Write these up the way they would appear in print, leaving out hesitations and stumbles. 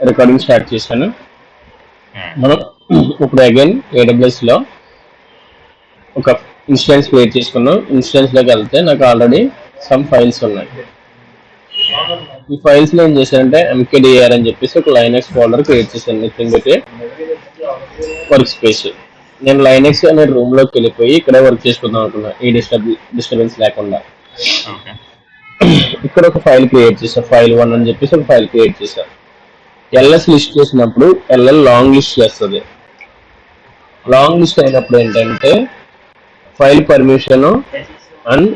Recording start చేశాను. Yeah. మనం ఇప్పుడు అగైన్ AWS లో ఒక ఇన్స్టెన్స్ క్రియేట్ చేసుకున్నాం. ఇన్స్టెన్స్ లోకి వెళ్తే నాకు ఆల్రెడీ సమ్ ఫైల్స్ ఉన్నాయి. ఈ ఫైల్స్ లో ఏం చేశానంటే MKDR అని చెప్పేసి ఒక లైనక్స్ ఫోల్డర్ క్రియేట్ చేశాను. Nothing but work space. నేను లైనక్స్ అనే రూమ్ లోకి వెళ్ళిపోయి ఇక్కడే వర్క్ చేసుకుందాం అనుకున్నా, ఈ డిస్టర్బెన్స్ లేకుండా. Okay. ఇక్కడ ఒక ఫైల్ క్రియేట్ చేశాను, file1 అని చెప్పేసి ఒక ఫైల్ క్రియేట్ చేశాను. LS లిస్ట్ చేసినప్పుడు LL లాంగ్ లిస్ట్ చేస్తుంది. లాంగ్ లిస్ట్ అయినప్పుడు ఏంటంటే file permission and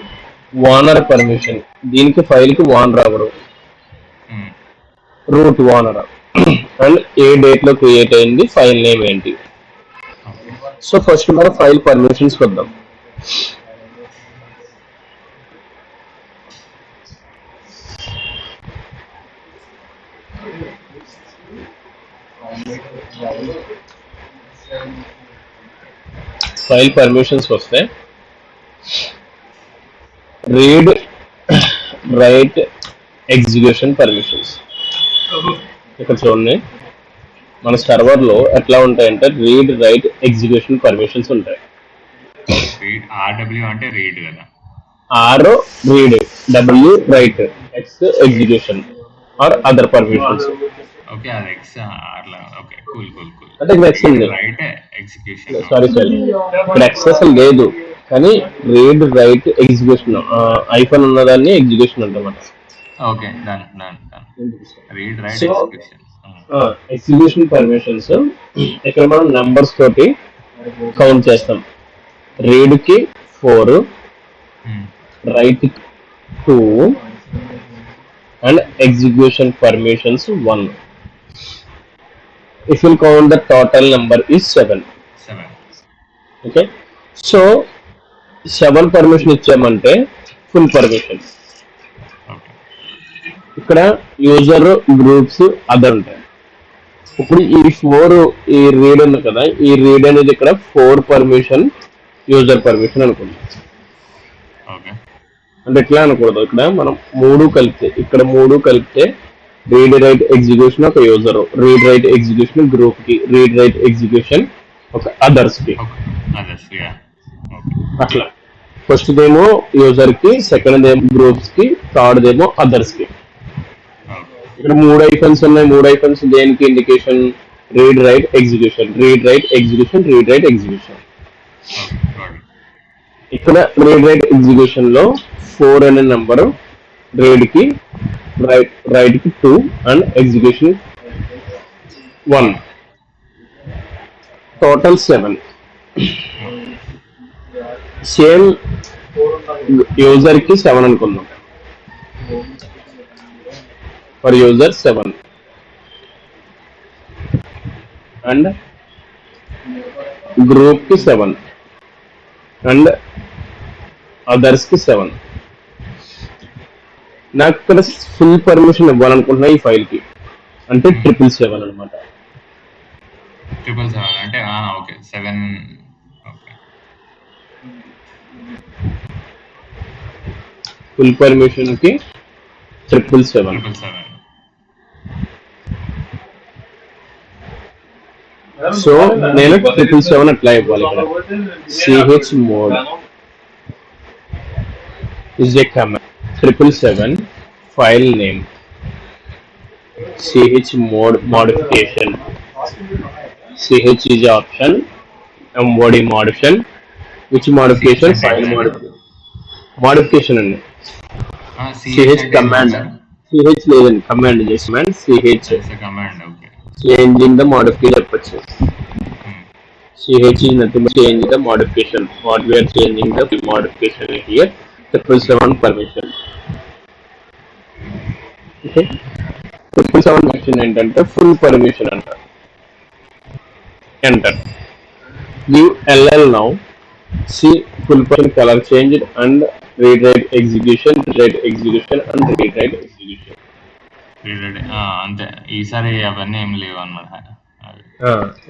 owner permission. దీనికి ఫైల్ కి ఓనర్ ఎవరు, Hmm. రూట్ ఓనర్, అండ్ ఏ డేట్ లో క్రియేట్ అయింది, ఫైల్ నేమ్ ఏంటి. Okay. సో ఫస్ట్ మనం ఫైల్ పర్మిషన్స్ వద్దాం. ఫైల్ పర్మిషన్స్ వస్తే రీడ్ రైట్ ఎగ్జిక్యూషన్ పర్మిషన్స్. ఇక్కడ చూడండి, మన సర్వర్ లో ఎట్లా ఉంటాయంటే రీడ్ రైట్ ఎగ్జిక్యూషన్ పర్మిషన్స్ ఉంటాయి. Read RW అంటే read కదా. R read, W write, X execution R other permissions. Okay, అది X అట్లా. Okay, cool. అంటే ఇక్కడ ఎక్స్ ఉంది, రైట్ ఎగ్జిక్యూషన్. సారీ ఇక్కడ ఎక్స్ అసలు లేదు, కానీ రీడ్ రైట్ ఎగ్జిక్యూషన్ ఐఫోన్ ఉన్నదాన్ని ఎగ్జిక్యూషన్ అంటామాట. Okay, done. Read write so execution. Execution permissions ఇక్కడ మనం నంబర్స్ తోటి కౌంట్ చేస్తాం. రీడ్ కి 4, write 2 and execution permissions 1. If you count the total number is 7. Okay, so 7 permission ఇచ్చామంటే ఫుల్ పర్మిషన్. ఇక్కడ యూజర్ గ్రూప్స్ అదర్ ఉంటాయి. ఇప్పుడు ఈ 4 ఈ రీడ్ ఉంది కదా, ఈ రీడ్ అనేది ఇక్కడ 4 పర్మిషన్ యూజర్ పర్మిషన్ అనుకుందాం. అంటే ఎట్లా అనకూడదు, ఇక్కడ మనం 3 కలిపితే, ఇక్కడ 3 కలిపితే రీడ్ రైట్ ఎగ్జిక్యూషన్ ఒక user, read write execution group కి, రీడ్ రైట్ ఎగ్జిక్యూషన్ ఒక అదర్స్ కి. అట్లా ఫస్ట్ దేమో యూజర్ కి, సెకండ్ దేమో గ్రూప్స్ కి, థర్డ్ దేమో అదర్స్ కి. ఇక్కడ 3 ఐకాన్స్ ఉన్నాయి. 3 ఐకాన్స్ దేనికి indication? Read write execution, read write execution, read write execution. ఇక్కడ రీడ్ రైట్ ఎగ్జిక్యూషన్ లో 4 అనే నెంబర్, రీడ్ కి రైట్ కి 2 and execution 1, total 7. Same user కి 7 అనుకుందాం. ఫర్ యూజర్ 7 అండ్ గ్రూప్ కి 7 అండ్ అదర్స్ కి 7. నాకు ఇక్కడ ఫుల్ పర్మిషన్ ఇవ్వాలనుకుంటున్నా ఈ ఫైల్ కి, అంటే 777 అనమాట. 777 అంటే ఓకే 7. ఓకే, ఫుల్ పర్మిషన్ కి 777. సో నేను 777 అట్లా ఇవ్వాలి. ch mode is a command. 777 file name, ch mode modification, ch is option, mod modification, which modification? File modification అండి. ch command, ch లేదండి, కమాండ్ చేసాను. ch command. Okay, changing the modification చెప్పచ్చు. ch is nothing but change the modification. What we are changing the modification here, 777 permission. Okay, 777 permission ఏంటంటే full permission అంట. Enter, give ll now, see full permission color changed and read write execution and read write execution. అంతే. ఈసారి అవన్నీ ఏం లేవు అన్నమాట.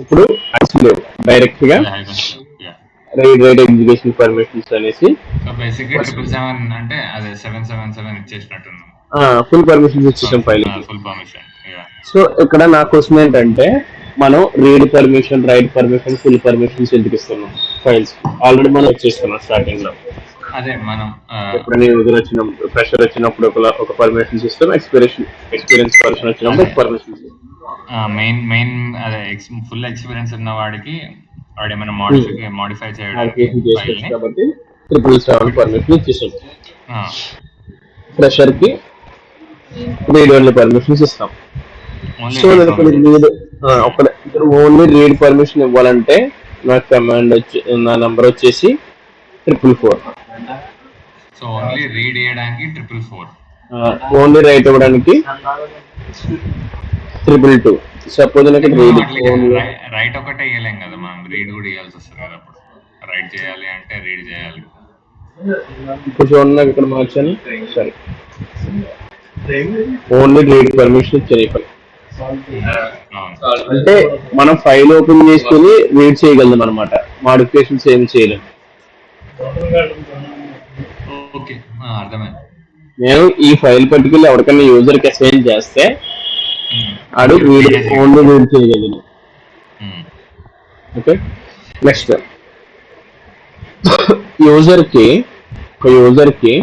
ఇప్పుడు లేవు, డైరెక్ట్ గా రీడ్ రైట్ ఎగ్జిక్యూషన్ పర్మిషన్స్ అనేసి. సో బేసిక్ గా 777 అంటే అదే 777 ఇచ్చేసినట్టున్నాం. ఫుల్ పర్మిషన్స్ ఇచ్చేసాం file. Full permission. Yeah so ఇక్కడ నా క్వశ్చన్ ఏంటంటే మనం read permission, right permission, full permissions ఎందుకు ఇస్తున్నాం ఫైల్స్? ఆల్రెడీ మనం వచ్చేస్తున్నాం స్టార్టింగ్ లో. అదే మనం ఎప్పుడైనా యూజర్ వచ్చినప్పుడు, ఫ్రెషర్ వచ్చినప్పుడు ఒక పర్మిషన్ ఇస్తాం, ఎక్స్పీరియన్స్ పర్సన్ వచ్చినప్పుడు అదే ఒక పర్మిషన్ ఇస్తాం. మెయిన్ అదే ఫుల్ ఎక్స్పీరియన్స్ ఉన్న వాడికి వాడు ఏమైనా మాడిఫై చేయడానికి అప్లికేషన్ చేసుకోవచ్చు ఫైల్ని కాబట్టి 777 పర్మిషన్ ఇచ్చేసాం. ఆ, ఫ్రెషర్ కి రీడ్ ఓన్లీ పర్మిషన్స్ ఇస్తాం. ఓన్లీ సో రీడ్ నేను ఇక్కడ పర్మిషన్స్. ఇక్కడ ఓన్లీ రీడ్ పర్మిషన్ ఇవ్వాలంటే నా కమాండ్ నా నంబర్ వచ్చేసి 444. సో ఓన్లీ రీడ్ చేయడానికి 444. ఓన్లీ రైట్ ఇవ్వడానికి 222. సపోజ్ నాకు రైట్ ఒకటే ఇవ్వలేం కదా, మనం రీడ్ కూడా ఇవ్వాల్సి వస్తుంది కదా. అప్పుడు రైట్ చేయాలి అంటే రీడ్ చేయాలి. ఇప్పుడు చూడండి నాకు ఇక్కడ మార్చాను. సరే, ఓన్లీ రీడ్ పర్మిషన్ ఇచ్చాను ఇక్కడ. అవును అంటే మనం ఫైల్ ఓపెన్ చేసుకుని రీడ్ చేయగలం అనమాట, మాడిఫికేషన్స్ ఏమి చేయలేము. ఓకే అర్థమైంది. నేను ఈ ఫైల్ పర్టికులర్ ఎవరికైనా యూజర్ కి అసైన్ చేస్తే ఆడు ఓన్లీ రీడ్ చేయగలను. ఓకే, నెక్స్ట్ యూజర్ కి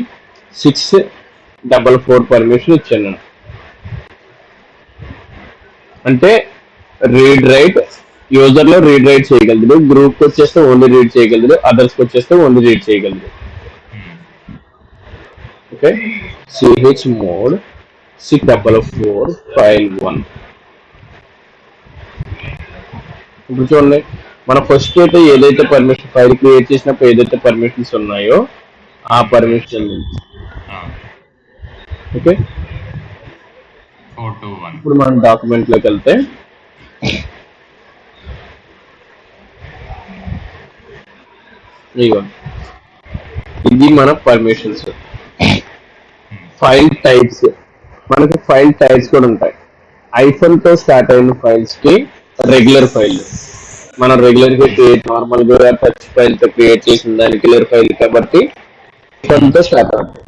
644 పర్మిషన్ ఇచ్చాను నేను. అంటే రీడ్ రైట్ యూజర్ లో రీడ్ రైట్ చేయగలదు, గ్రూప్ వచ్చేస్తే ఓన్లీ రీడ్ చేయగలదు, అదర్స్ వచ్చేస్తే ఓన్లీ రీడ్ చేయగలదు. Okay, ch mode 644 file 1. ఇప్పుడు చూడండి, మన ఫస్ట్ అయితే ఏదైతే పర్మిషన్ ఫైల్ క్రియేట్ చేసినప్పుడు ఏదైతే పర్మిషన్స్ ఉన్నాయో ఆ పర్మిషన్. ఓకే, 421. ఇప్పుడు మనం డాక్యుమెంట్ లోకి వెళ్తే ఇదిగో ఇది మన పర్మిషన్స్. ఫైల్ టైప్స్, మనకి ఫైల్ టైప్స్ కూడా ఉంటాయి. ఐఫోన్ తో స్టార్ట్ అయిన ఫైల్స్ కి రెగ్యులర్ ఫైల్, మనం రెగ్యులర్ గా క్రియేట్ నార్మల్ గా టచ్ ఫైల్ తో క్రియేట్ చేసిన దాని రెగ్యులర్ ఫైల్ కాబట్టి ఐఫోన్ తో స్టార్ట్ అవుతుంది.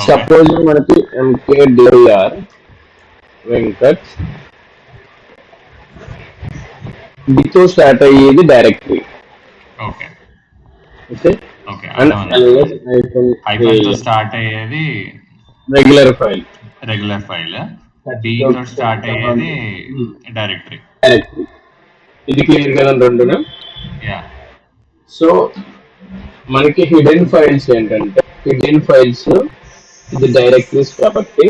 సపోజ్ మనకి MKDR వెంకట్ తో స్టార్ట్ అయ్యేది directory. Okay okay, okay and iPhone తో స్టార్ట్ అయ్యేది రెగ్యులర్ ఫైల్. బి తో స్టార్ట్ అయ్యేది డైరెక్టరీ. ఇది క్లియర్ కదా రెండునా? యా. సో మనకి హిడెన్ ఫైల్స్ ఏంటంటే, హిడెన్ ఫైల్స్ ఇది డైరెక్టరీస్ కాబట్టి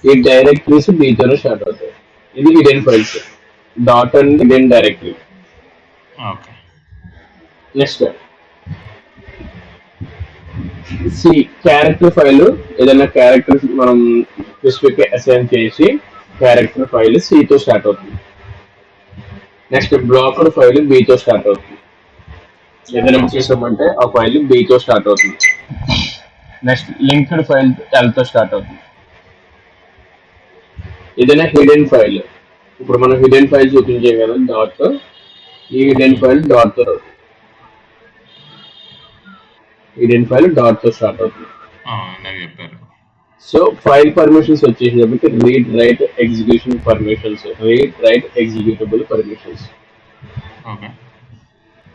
ఈ డైరెక్టరీస్ బీతోనే స్టార్ట్ అవుతాయి. ఇది hidden files, dot and hidden directory. Okay, next C character file, ఏదైనా క్యారెక్టర్ మనం స్పెసిఫిక్ అసైన్ చేసి క్యారెక్టర్ ఫైల్ సి తో స్టార్ట్ అవుతుంది. నెక్స్ట్ బ్లాక్డ్ ఫైల్ బి తో స్టార్ట్ అవుతుంది. ఏదైనా చేసామంటే ఆ ఫైల్ బి తో స్టార్ట్ అవుతుంది. నెక్స్ట్ లింక్డ్ ఫైల్ ఎల్ తో స్టార్ట్ అవుతుంది. ఏదైనా హిడెన్ ఫైల్, ఇప్పుడు మనం హిడెన్ ఫైల్ చూపించాం కదా డాట్, ఈ హిడెన్ ఫైల్ డాట్ తో స్టార్ట్ అవుతుంది. చెప్పారు. సో ఫైల్ పర్మిషన్స్ వచ్చేసేటప్పటికి read write execution permissions, read write executable permissions. Okay,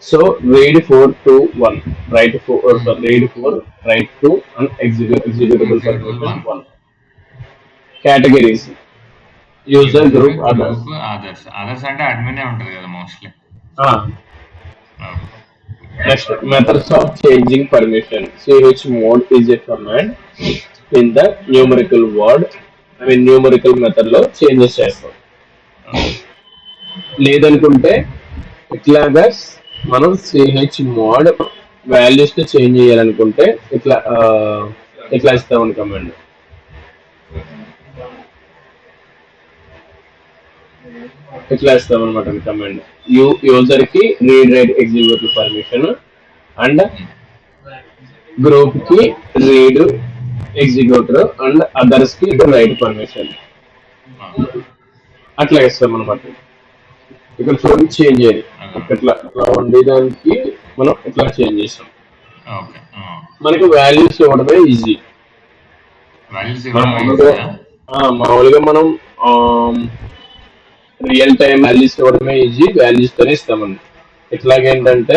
so read 4 to 1, write 4, read 4, write 2 and executable permission 1. Categories, user group others. Others అంటే అడ్మినే ఉంటుంది కదా mostly. Next, methods of changing permission. chmod is a command in the numerical word, numerical method లో changes చేస్తాం. లేదనుకుంటే ఇట్లాగా మనం chmod values తో change చేయాలనుకుంటే ఇట్లా ఇస్తామని కమాండ్. ఇట్లా ఇస్తాం అనమాట కమాండ్. యూజర్ కి read write executive permission and group కి రీడ్ ఎగ్జిక్యూటర్ అండ్ అదర్స్ కి రైట్ పర్మిషన్ అట్లా ఇస్తాం అనమాట. ఇక్కడ చూడండి చేంజ్ అయ్యేది ఇట్లా ఉండేదానికి మనం ఇట్లా చేంజ్ చేస్తాం. మనకి వాల్యూస్ ఇవ్వడమే ఈజీ. మామూలుగా మనం రియల్ టైం వాల్యూస్ ఇవ్వడమే ఈజీ, వాల్యూస్ తోనే ఇస్తామండి. ఇట్లాగేంటంటే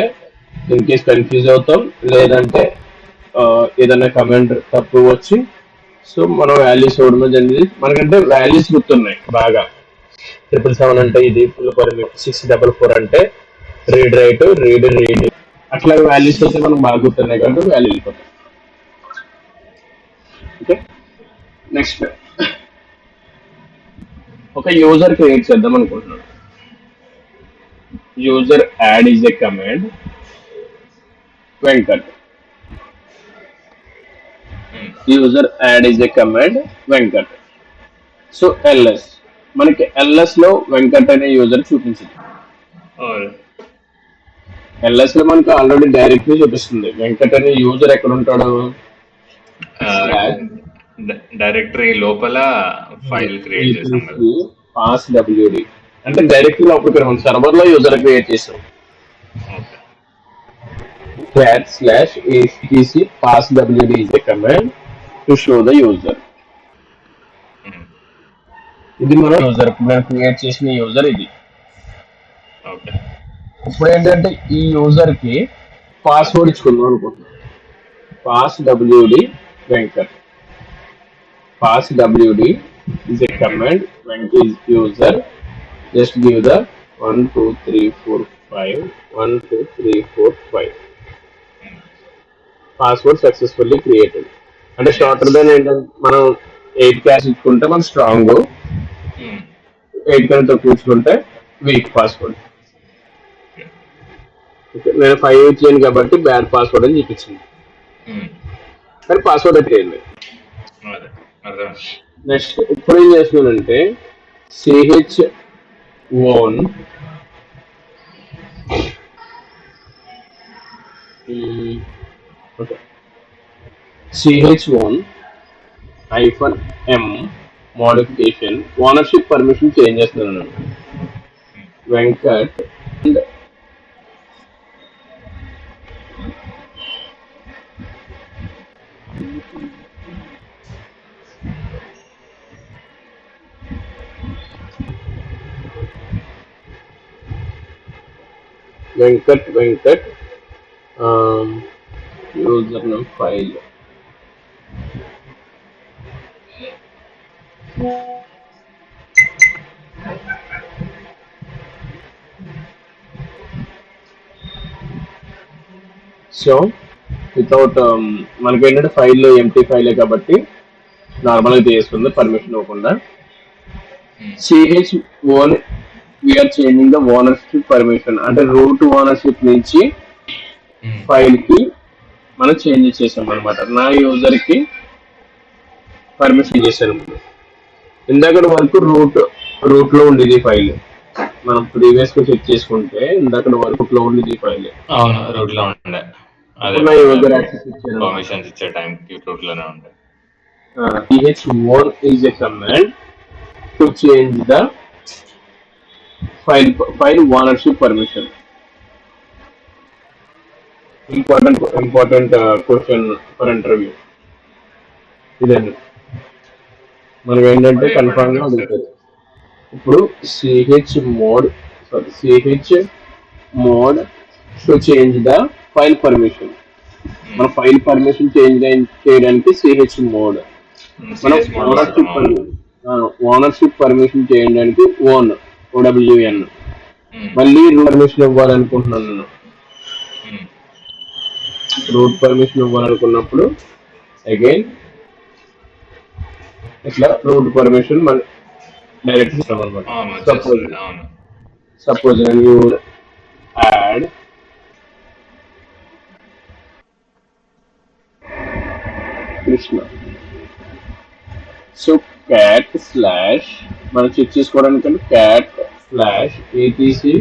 ఇన్ కేస్ కన్ఫ్యూజ్ అవుతాం, లేదంటే ఏదైనా కమెంట్ తప్పు వచ్చి, సో మనం వాల్యూస్ ఇవ్వడమే జరిగింది. మనకంటే వాల్యూస్ గుర్తున్నాయి బాగా. 777 అంటే ఇది ఫుల్ పర్మిట్, 644 అంటే రీడ్ రైట్, రీడ్ రీడ్, అట్లా వాల్యూస్ అయితే మనకు బాగా గుర్తున్నాయి కాబట్టి వాల్యూ వెళ్ళిపోతాయి. ఓకే, నెక్స్ట్ ఒక యూజర్ క్రియేట్ చేద్దాం అనుకుంటున్నాను. User add is a command Venkat. User add is a command Venkat. So LS, మనకి ఎల్ఎస్ లో వెంకట్ అనే యూజర్ చూపించింది. ఎల్ఎస్ లో మనకు ఆల్రెడీ డైరెక్ట్లీ చూపిస్తుంది వెంకట్ అనే యూజర్ ఎక్కడ ఉంటాడు. డైరెక్టరీ లోపల ఫైల్ క్రియేట్ చేసాం కదా, పాస్ డబ్ల్యూడి అంటే డైరెక్ట్లీ లోపలికి మనం సర్వర్ లో యూజర్ క్రియేట్ చేసాం. /etc passwd is a command to show the user. ఇది మన యూజర్, మనం క్రియేట్ చేసిన యూజర్ ఇది. ఇప్పుడు ఏంటంటే ఈ యూజర్ కి పాస్వర్డ్ ఇచ్చుకుందాం అనుకుంటున్నాం. passwd Venkat. passwd is a command when is user just give the 1 2 3 4 5 1 2 3 4 5 password successfully created. అంటే షార్టర్ దెన్ ఏంటంటే మనం 8 క్యాష్ ఇచ్చుకుంటే మనం స్ట్రాంగ్, 8 కన్నా తక్కువ ఇచ్చుకుంటే వీక్ పాస్వర్డ్. నేను 5 ఇచ్చాను కాబట్టి బ్యాడ్ పాస్వర్డ్ అని చూపించింది, కానీ పాస్వర్డ్ అయితే లేదు. నెక్స్ట్ ఇప్పుడు ఏం చేస్తున్నానంటే CH own -m modification ownership permission change చేస్తున్నాను. Venkat and Venkat user name file so without మనకి ఏంటంటే ఫైల్లో ఎంటీ ఫైలే కాబట్టి నార్మల్గా తీసుకుంది పర్మిషన్ ఇవ్వకుండా. CH own we're changing the ownership permission, అంటే రూట్ ఓనర్షిప్ నుంచి ఫైల్ కి మనం చేంజ్ చేసాం అనమాట. నా యూజర్ కి పర్మిషన్ చేశాను. ఇందాక వరకు రూట్ లో ఉండేది ఫైల్, మనం ప్రీవియస్ గా చెక్ చేసుకుంటే ఇందాక వరకు లో ఉండేది ఫైల్. అవును, రూట్ లో ఉండే. నా యూజర్ యాక్సెస్ ఇచ్చాను, పర్మిషన్స్ ఇచ్చే టైంకి రూట్ లోనే ఉండే. chmod is a command to change the file ownership permission. Important question for interview. ఇదండి మనకి ఏంటంటే కన్ఫర్మ్ గా అడుగుతుంది. ఇప్పుడు CH mode to change the file permission. మన ఫైల్ పర్మిషన్ చేంజ్ చేయడానికి సిహెచ్ మోడ్. మనం ఓనర్షిప్ పర్మిషన్ చేయడానికి ఓడబ్ల్యూఎన్. మళ్ళీ పర్మిషన్ ఇవ్వాలనుకుంటున్నాను నేను. రూట్ పర్మిషన్ ఇవ్వాలనుకున్నప్పుడు అగైన్ ఇట్లా రూట్ పర్మిషన్ మన డైరెక్ట్ ఇస్తాం అనమాట. Suppose you add Krishna. So cat slash మనం చెక్ చేసుకోవడానికి cat slash ATC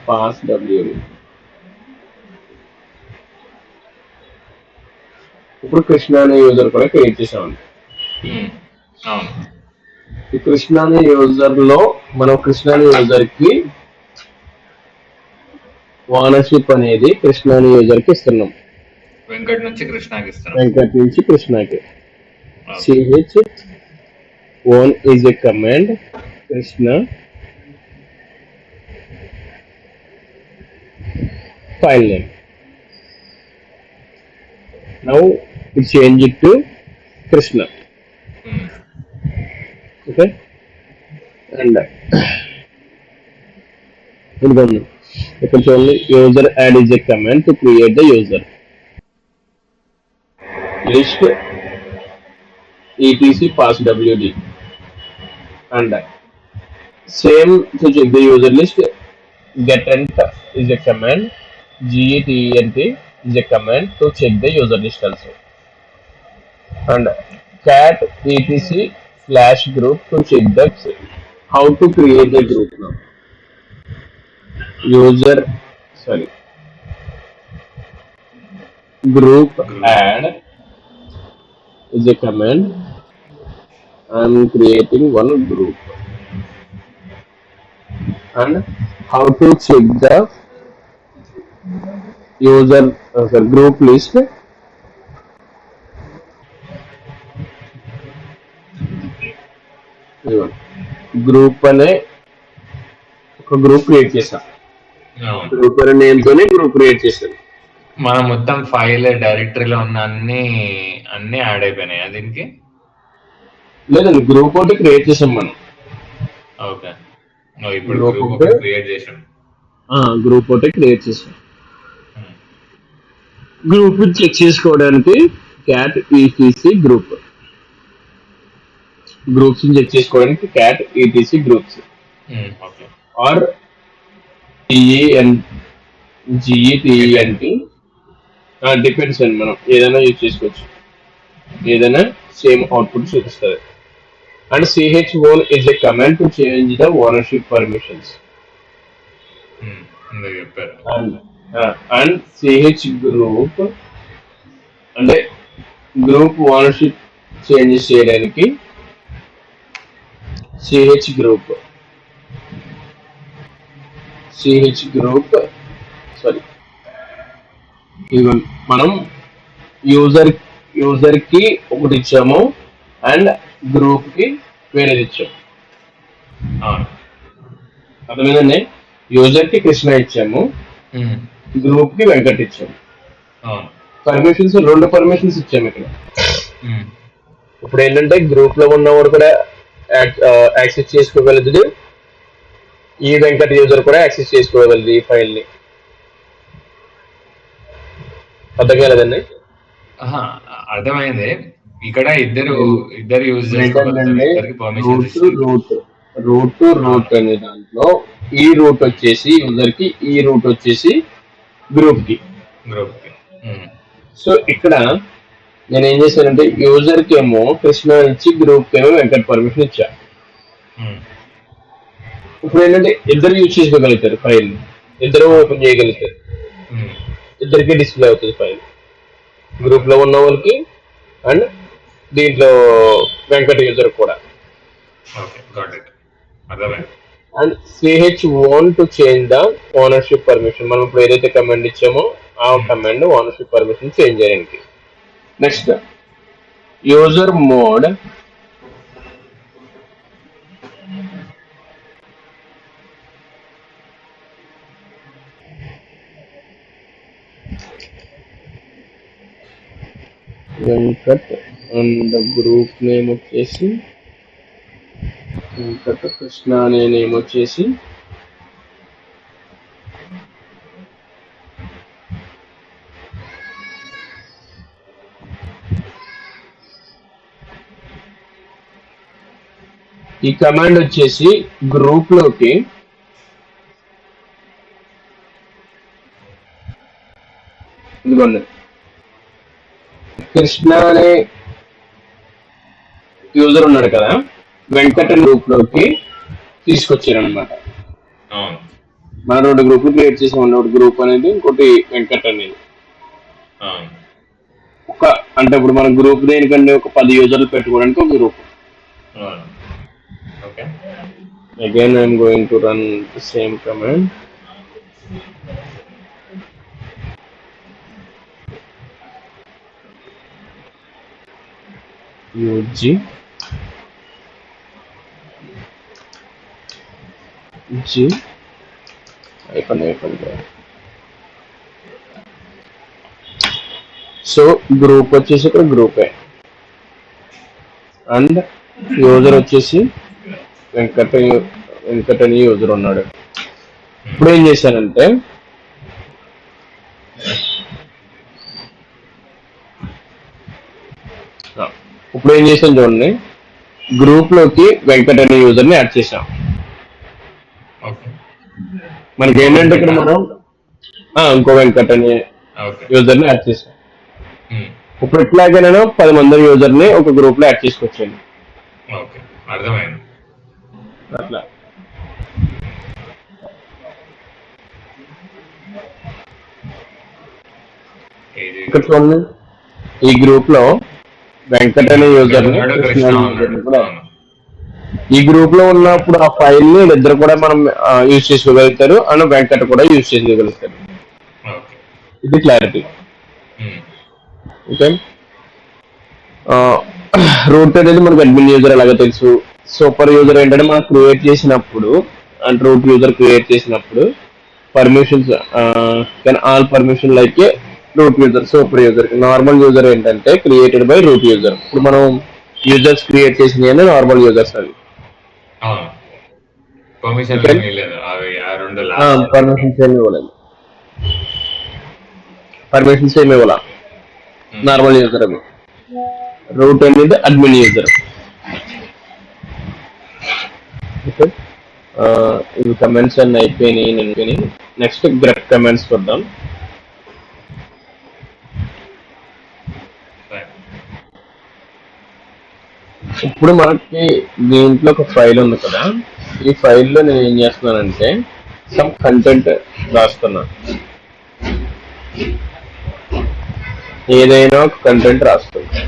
pass WD. ఇప్పుడు కృష్ణ అనే యూజర్ కూడా క్రియేట్ చేసామండి. ఈ కృష్ణ అనే యూజర్ లో మనం కృష్ణ అనే యూజర్ కి ఓనర్షిప్ అనేది కృష్ణ అనే యూజర్ కి ఇస్తున్నాం. వెంకట్ నుంచి కృష్ణకి. C H one is a command Krishna file name. Now we change it to Krishna. Okay, and ఇక్కడ చూడండి user add is a command to create the user list etc passwd and same to check the user list getent is a command get is a command to check the user list also and cat etc slash group to check the how to create the group now user sorry group add is a command. I'm creating one group and how to check the user group list group అనే ఒక group create చేసాం group అనే name తోనే group create చేసాం మనం మొత్తం file డైరెక్టరీలో ఉన్న అన్ని యాడ్ అయిపోయినాయి దీనికి లేదండి గ్రూప్ ఒకటి క్రియేట్ చేసాం మనం ఓకే ఇప్పుడు గ్రూప్ ఒకటి క్రియేట్ చేసాం గ్రూప్ ఒకటి క్రియేట్ చేసాం గ్రూప్ చెక్ చేసుకోవడానికి cat E T C group groups check చేసుకోవడానికి cat E T C groups or G E T E N T depends అండి మనం ఏదైనా యూజ్ చేసుకోవచ్చు ఏదైనా సేమ్ అవుట్పుట్ చూపిస్తుంది and ch1 is a command to change the ownership permissions and ch group అంటే గ్రూప్ ఓనర్షిప్ చేంజెస్ చేయడానికి ch గ్రూప్ సారీ మనం యూజర్ కి ఒకటి ఇచ్చాము అండ్ గ్రూప్ కి వేరేది ఇచ్చాము అర్థమైందండి యూజర్ కి కృష్ణ ఇచ్చాము గ్రూప్ కి వెంకట్ ఇచ్చాము పర్మిషన్స్ 2 పర్మిషన్స్ ఇచ్చాము ఇక్కడ ఇప్పుడు ఏంటంటే గ్రూప్ లో ఉన్నవాడు కూడా యాక్సెస్ చేసుకోగలదు ఈ వెంకట్ యూజర్ కూడా యాక్సెస్ చేసుకోగలదు ఈ ఫైల్ ని అర్థం కాలేదండి అర్థమైంది ఇక్కడ ఇద్దరు రూట్ అనే దాంట్లో ఈ రూట్ వచ్చేసి యూజర్ కి ఈ రూట్ వచ్చేసి గ్రూప్ కి సో ఇక్కడ నేను ఏం చేశానంటే యూజర్ కి ఏమో కృష్ణ ఇచ్చి గ్రూప్ కి ఏమో వెంకట్ పర్మిషన్ ఇచ్చా ఇప్పుడు ఏంటంటే ఇద్దరు యూజ్ చేసుకోగలుగుతారు ఫైల్ ఇద్దరు ఓపెన్ చేయగలుగుతారు ఇద్దరికి డిస్ప్లే అవుతుంది ఫైల్ గ్రూప్ లో ఉన్న వాళ్ళకి అండ్ దీంట్లో వెంకట యూజర్ కూడా and ch1 to change the ownership permission మనం ఇప్పుడు ఏదైతే కమాండ్ ఇచ్చామో ఆ కమాండ్ ఓనర్షిప్ పర్మిషన్ చేంజ్ చేయడానికి next user mode Venkat and group name వచ్చేసి వెంకట కృష్ణ అనే నేమ్ వచ్చేసి ఈ కమాండ్ వచ్చేసి గ్రూప్ లోకి ఇదిగోండి కృష్ణ అనే యూజర్ ఉన్నాడు కదా వెంకట గ్రూప్ లోకి తీసుకొచ్చారు అనమాట మన 2 గ్రూపులు క్రియేట్ చేసాం ఒకటి గ్రూప్ అనేది ఇంకోటి వెంకట్ అనేది ఒక అంటే ఇప్పుడు మన గ్రూప్ దేనికంటే ఒక 10 యూజర్లు పెట్టుకోవడానికి ఒక group again I'm going to run the same command ug G అయిపోయింది. సో గ్రూప్ వచ్చేసి ఇక్కడ గ్రూపే అండ్ యూజర్ వచ్చేసి వెంకట్ అని యూజర్ ఉన్నాడు. ఇప్పుడు ఏం చేశానంటే చూడండి, గ్రూప్ లోకి వెంకట్ అనే యూజర్ ని యాడ్ చేసాం. మనకి ఏంటంటే ఇక్కడ మనం ఇంకో వెంకట్ అనే యూజర్ ని యాడ్ చేసాం. ఇప్పుడు ఇట్లాగే నేను 10 మంది యూజర్ ని ఒక గ్రూప్ లో యాడ్ చేసుకొచ్చాను. అట్లా ఇక్కడ చూడండి, ఈ గ్రూప్ లో వెంకట్ అనే యూజర్ ని కూడా ఈ గ్రూప్ లో ఉన్నప్పుడు ఆ ఫైల్ ని ఇద్దరు కూడా మనం యూజ్ చేసుకోగలుగుతారు అండ్ వెంకట్ కూడా యూజ్ చేసుకోగలుగుతారు. ఇది క్లారిటీ. ఓకే, రూట్ అనేది మనకు అడ్మిన్ యూజర్ ఎలాగో తెలుసు. సూపర్ యూజర్ ఏంటంటే మనం క్రియేట్ చేసినప్పుడు అండ్ రూట్ యూజర్ క్రియేట్ చేసినప్పుడు permissions can all permission like root user. Super user normal user ఏంటంటే క్రియేటెడ్ బై రూట్ యూజర్. ఇప్పుడు మనం యూజర్స్ క్రియేట్ చేసినవి నార్మల్ యూజర్స్ అవి. పర్మిషన్స్ ఏమి ఇవ్వాలి, నార్మల్ యూజర్ అది. రూట్ అనేది అడ్మిన్ యూజర్. ఇవి కమెంట్స్ అన్ని అయిపోయినాయి. నెక్స్ట్ గ్రెప్ కమెంట్స్ చూద్దాం. ఇప్పుడు మనకి దీంట్లో ఒక ఫైల్ ఉంది కదా, ఈ ఫైల్లో నేను ఏం చేస్తున్నానంటే సమ్ కంటెంట్ రాస్తున్నాను. ఏదైనా ఒక కంటెంట్ రాస్తున్నా.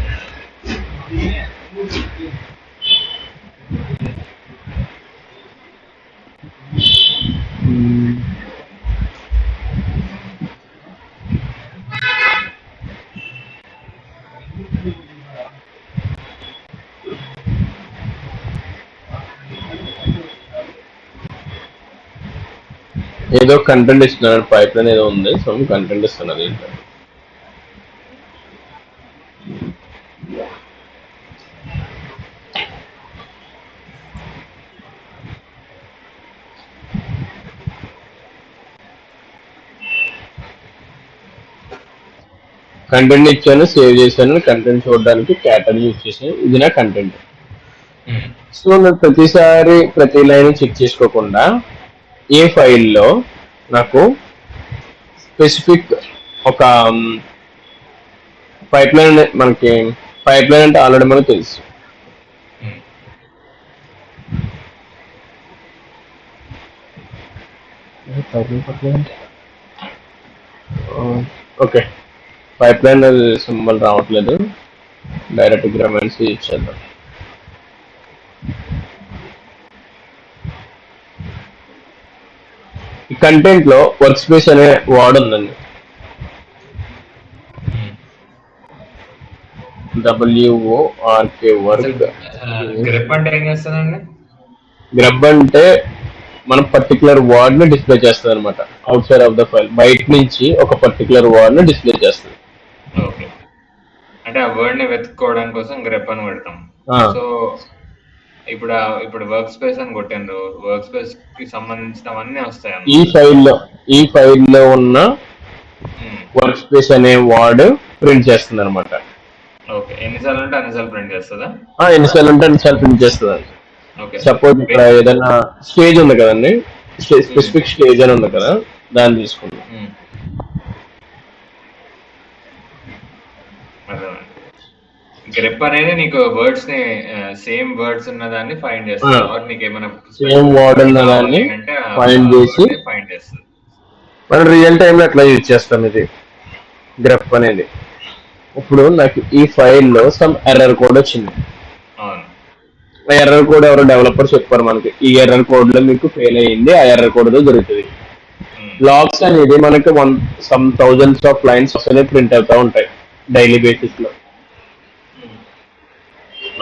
ఏదో కంటెంట్ ఇస్తున్నాను, పైప్ లైన్ ఏదో ఉంది, సో కంటెంట్ ఇస్తున్నది. కంటెంట్ ఇచ్చాను, సేవ్ చేశాను. కంటెంట్ చూడడానికి క్యాటల్ యూజ్ చేశాను. ఇది నా కంటెంట్. సో నేను ప్రతి లైన్ చెక్ చేసుకోకుండా ఏ ఫైల్లో నాకు స్పెసిఫిక్ ఒక పైప్ లైన్, మనకి పైప్ లైన్ అంటే ఆల్రెడీ మనకు తెలుసు. ఓకే, పైప్ లైన్ సింబల్ రావట్లేదు, డైరెక్ట్ గ్రామెంట్స్ ఇచ్చేద్దాం. ఈ కంటెంట్ లో వర్క్ స్పేస్ అనే వర్డ్ ఉందండి. WORK work. గ్రెప్ అంటే ఏం చేస్తుందండి? గ్రెప్ అంటే మనం పర్టికులర్ వర్డ్ ని డిస్ప్లే చేస్తుంది అనమాట. Out side of the file, బయట నుంచి ఒక పర్టికులర్ వర్డ్ ని డిస్ప్లే చేస్తుంది. ఓకే, అంటే ఆ వర్డ్ ని వెతుక్కోవడం కోసం గ్రెప్ అని పెడతాం. సో ఇప్పుడు వర్క్ స్పేస్ అని కొట్టిండ్రు, వర్క్ స్పేస్ కి సంబంధించినవన్నీ వస్తాయి. ఈ ఫైల్లో ఉన్న వర్క్ స్పేస్ అనే వర్డ్ ప్రింట్ చేస్తుంది అనమాట. ఓకే, ఎన్నిసార్లు అంటే అన్నిసార్లు ప్రింట్ చేస్తుందా? ఎన్నిసార్లు అంటే అన్నిసార్లు ప్రింట్ చేస్తుంది. సపోజ్ ఇక్కడ ఏదైనా స్టేజ్ ఉంది కదండి, స్పెసిఫిక్ స్టేజ్ అని ఉంది కదా, దాన్ని తీసుకుందాం. గ్రెప్ అనేది నీకు వర్డ్స్ ని సేమ్ వర్డ్స్ ఉన్న దాన్ని ఫైండ్ చేస్తుంది, ఆర్ నీకు ఏమైనా సేమ్ వర్డ్ ఉన్న దాన్ని ఫైండ్ చేస్తుంది. మనం రియల్ టైమ్ లో ఎట్లా యూజ్ చేస్తాం ఇది గ్రెప్ అనేది. ఇప్పుడు నాకు ఈ ఫైల్లో సమ్ ఎర్రర్ కోడ్ వచ్చింది. ఎర్రర్ కోడ్ ఎవరో డెవలపర్ చెప్పారు మనకి, ఈ ఎర్రర్ కోడ్ లో మీకు ఫెయిల్ అయ్యింది, ఆ ఎర్రర్ కోడ్ తో జరుగుతుంది. లాగ్స్ అనేది మనకి సమ్ థౌజండ్స్ ఆఫ్ లైన్స్ అనేది ప్రింట్ అవుతా ఉంటాయి డైలీ బేసిస్ లో.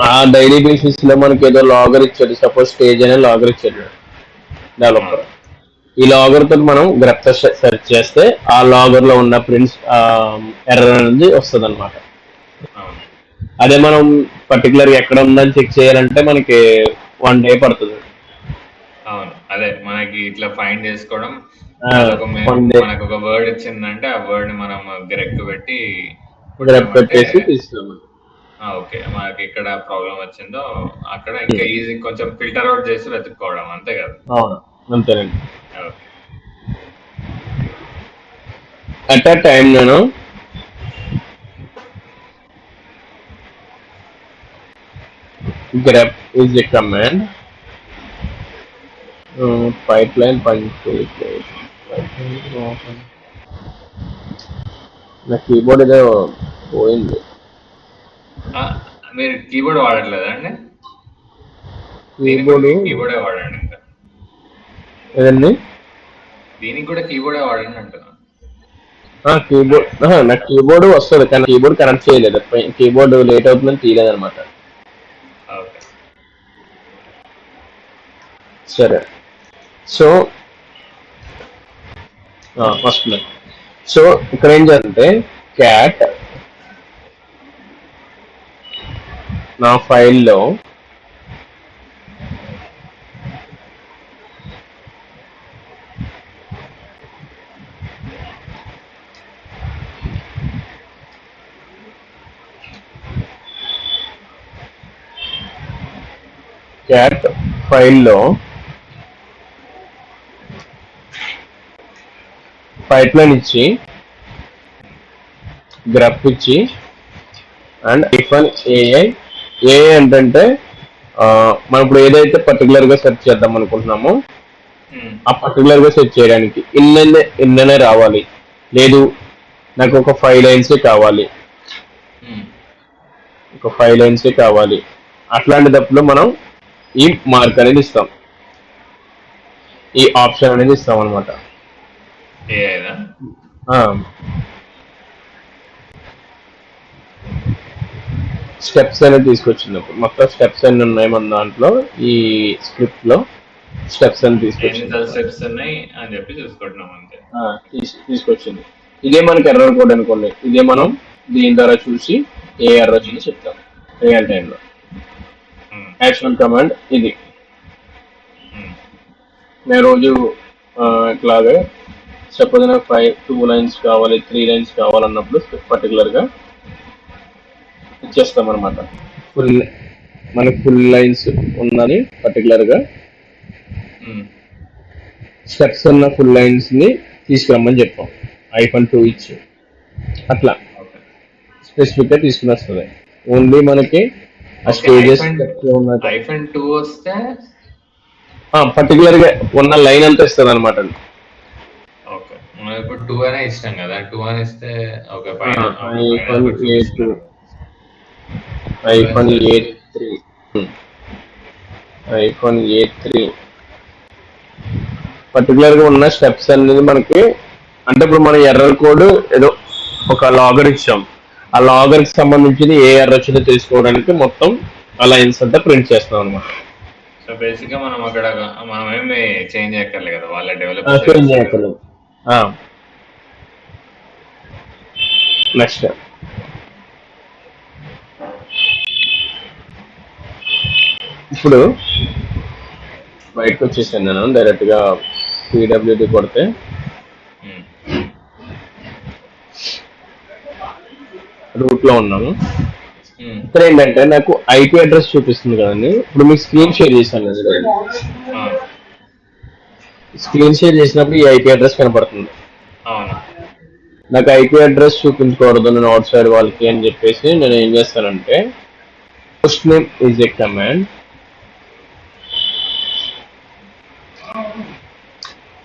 ఆ డైలీ బేసిస్ లో మనకి ఏదో లాగర్ ఇచ్చాడు, సపోజ్ స్టేజ్ అనే లాగర్ ఇచ్చాడు. డెవలపర్. ఈ లాగర్ తో మనం గ్రెప్ సెర్చ్ చేస్తే ఆ లాగర్ లో ఉన్న ప్రింట్స్ ఎర్రర్ అనేది వస్తుంది అనమాట. అవును అదే మనం పర్టికులర్ ఎక్కడ ఉందని చెక్ చేయాలంటే మనకి 1 day పడుతుంది. అవును అదే మనకి ఇట్లా ఫైండ్ చేసుకోవడం, వన్ డే మనకు ఒక వర్డ్ ఇచ్చిందంటే ఆ వర్డ్ మనం గ్రెక్ పెట్టి గ్రెప్ కొట్టామంటే పెట్టేసి తీస్తాము. ఓకే మనకి ఎక్కడ ప్రాబ్లం వచ్చిందో అక్కడ ఇంకా ఈజీ కొంచెం ఫిల్టర్ అవుట్ చేసి వెతుక్కోవడం అంతే కదా. అవును అంతేనండి. ఓకే అట్ a టైం నేను grep is a command, pipeline నా కీబోర్డ్ ఏదో పోయింది. మీరు కీబోర్డ్ వాడట్లేదా అండి? దీనికి కూడా కీబోర్డు కీబోర్డే వాడండి ఇంకా. ఏదండి? దీనికి కూడా కీబోర్డే వాడండి అంటున్నా. కీబోర్డ్ నాకు కీబోర్డ్ వస్తుంది కానీ కీబోర్డ్ కనెక్ట్ చేయలేదు. కీబోర్డ్ లేట్ అవుతుందని తీయలేదు అనమాట. ఓకే సరే సో వస్తుంది. సో ఇక్కడ ఏం చేయాలంటే క్యాట్ నా ఫైల్లో క్యాట్ ఫైల్లో పైప్లైన్ ఇచ్చి గ్రఫ్ ఇచ్చి అండ్ ఐఫన్ ఏఐ ఏంటంటే మనం ఇప్పుడు ఏదైతే పర్టికులర్ గా సెర్చ్ చేద్దాం అనుకుంటున్నామో ఆ పర్టికులర్ గా సెర్చ్ చేయడానికి ఇన్ననే రావాలి, లేదు నాకు ఒక 5 lines కావాలి, ఒక 5 lines కావాలి, అట్లాంటిదప్పుడు మనం ఈ మార్క్ అనేది ఇస్తాం, ఈ ఆప్షన్ అనేది ఇస్తాం అనమాట. స్టెప్స్ అనేది తీసుకొచ్చినప్పుడు మొత్తం స్టెప్స్ అన్ని ఉన్నాయి మన దాంట్లో, ఈ స్క్రిప్ట్ లో స్టెప్స్ అని తీసుకొచ్చింది. ఇదే మనకి ఎర్రర్ కోడ్ అనుకోండి, ఇదే మనం దీని ద్వారా చూసి ఏ ఎర్రర్ వచ్చిందో చెప్తాం రియల్ టైంలో. యాక్షన్ కమాండ్ ఇది. నేను రోజు ఇట్లాగే సపోజ్ నాకు 2 lines కావాలి, 3 lines కావాలన్నప్పుడు పర్టికులర్గా ఇచ్చేస్తాం అనమాట. మనకి ఫుల్ లైన్స్ ఉన్నది పర్టికులర్గా స్టెప్స్ ఉన్న ఫుల్ లైన్స్ ని తీసుకురమ్మని చెప్పాం ఐఫన్ 2 ఇచ్చి. అట్లా స్పెసిఫిక్ గా తీసుకుని వస్తుంది. ఓన్లీ మనకి ఆ స్టేజెస్ ఐఫన్ 2 వస్తే పర్టికులర్ గా ఉన్న లైన్ అంతా ఇస్తుంది అనమాట. ఓకే ఇప్పుడు 2 అనే ఇష్టం కదా, 2 అని ఇస్తే okay iPhone A3 iPhone A3 particular గా ఉన్న స్టెప్స్ అనేది మనకి, అంటే ఇప్పుడు మనం ఎర్రర్ కోడ్ ఏదో ఒక లాగర్ ఇచ్చాం, ఆ లాగర్ కి సంబంధించింది ఏ ఎర్రర్ వచ్చిందో తెలుసుకోవడానికి మొత్తం ఆ లైన్స్ అంతా ప్రింట్ చేస్తాం అనమాట. సో బేసిక్ గా మనం అక్కడ మనం ఏమి చేంజ్ చేయక్కర్లేదు కదా, వాళ్ళ డెవలప్ చేంజ్ చేయక్కర్లేదు. నెక్స్ట్ ఇప్పుడు బయటకు వచ్చేసాను నేను, డైరెక్ట్ గా PWD కొడితే రూట్ లో ఉన్నాము. ఇక్కడ ఏంటంటే నాకు ఐపీ అడ్రస్ చూపిస్తుంది కదండి. ఇప్పుడు మీకు స్క్రీన్ షేర్ చేశాను కదా, స్క్రీన్ షేర్ చేసినప్పుడు ఈ ఐపీ అడ్రస్ కనపడుతుంది. నాకు ఐపీ అడ్రస్ చూపించకూడదు నేను అవుట్ సైడ్ వాళ్ళకి అని చెప్పేసి నేను ఏం చేస్తానంటే post name is a command,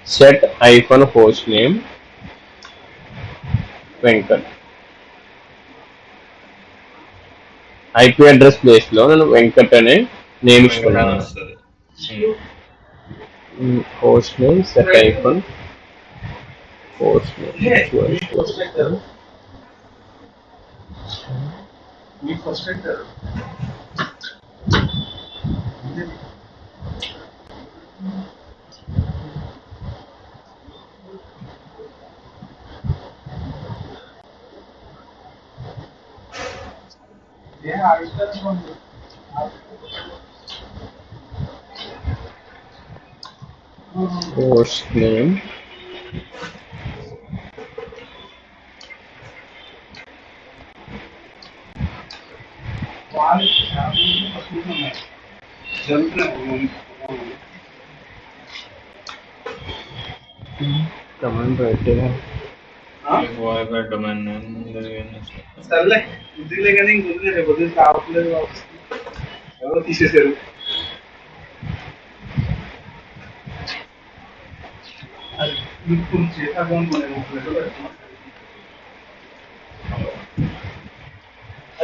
set hyphen post name Venkat. IP address place లో నేను వెంకట్ అనే నేమ్ ఇస్తున్నాను. Post name set hyphen post name post name command right domain సర్లే బుద్ధిలే కానీ ఇంకొద్దు రేపు పొద్దున్న కావట్లేదు ఎవరో తీసేశారు. అది ఇప్పుడు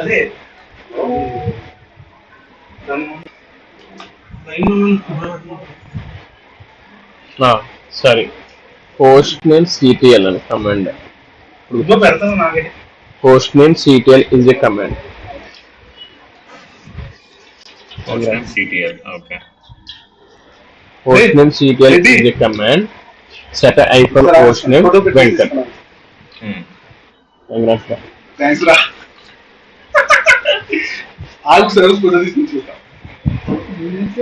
అదే సారీ పోస్ట్ నేమ్ సిటిఎల్ అని కమాండ్. పెడతాను నాకే. Post name CTL is a command. CTL. Okay. Host name CTL is a command. Set a icon host name Venkat. Thanks రా. ఆగు సార్ ఫోటో తీసుకుంటా.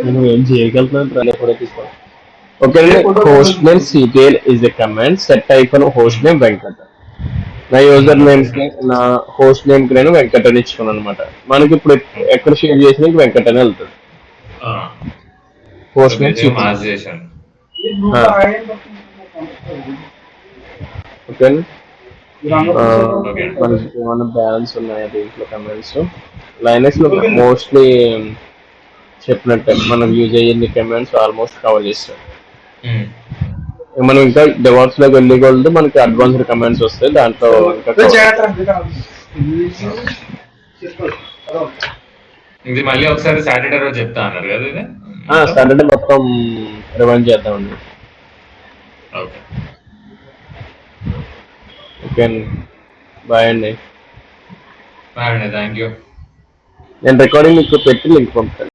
నేను ఏం చేయగలుగుతున్నాను ఫోటో తీసుకో. Okay, host name CTL is a command. Set icon host name Venkat. నా user name కి నా హోస్ట్ నేమ్ కి నేను వెంకట్ అని ఇచ్చుకున్నాను అనమాట. మనకి ఇప్పుడు ఎక్కడ షేర్ చేసినా వెంకట్ అని వెళ్తుంది. Host name okay. మనకి ఏమైనా బ్యాలెన్స్ ఉన్నాయా దీంట్లో కమాండ్స్? లైనక్స్ లో మోస్ట్లీ చెప్పినట్టే మనం యూజ్ అయ్యే కమాండ్స్ ఆల్మోస్ట్ కవర్ చేస్తాం. మనం ఇంకా డెవాప్స్ లోకి వెళ్ళి కొలితే మనకి అడ్వాన్స్డ్ కమాండ్స్ వస్తాయి. దాంట్లో ఇది మళ్ళీ ఒకసారి సాటర్డే రోజు చెప్తా అన్నారు కదా ఇది. సాటర్డే మొత్తం రివైండ్ చేద్దామండి. ఓకే ఓకే అండి, బాయ్ అండి. బాయ్ అండి, థ్యాంక్ యూ. నేను రికార్డింగ్ మీకు పెట్టి లింక్ పంపుతాను.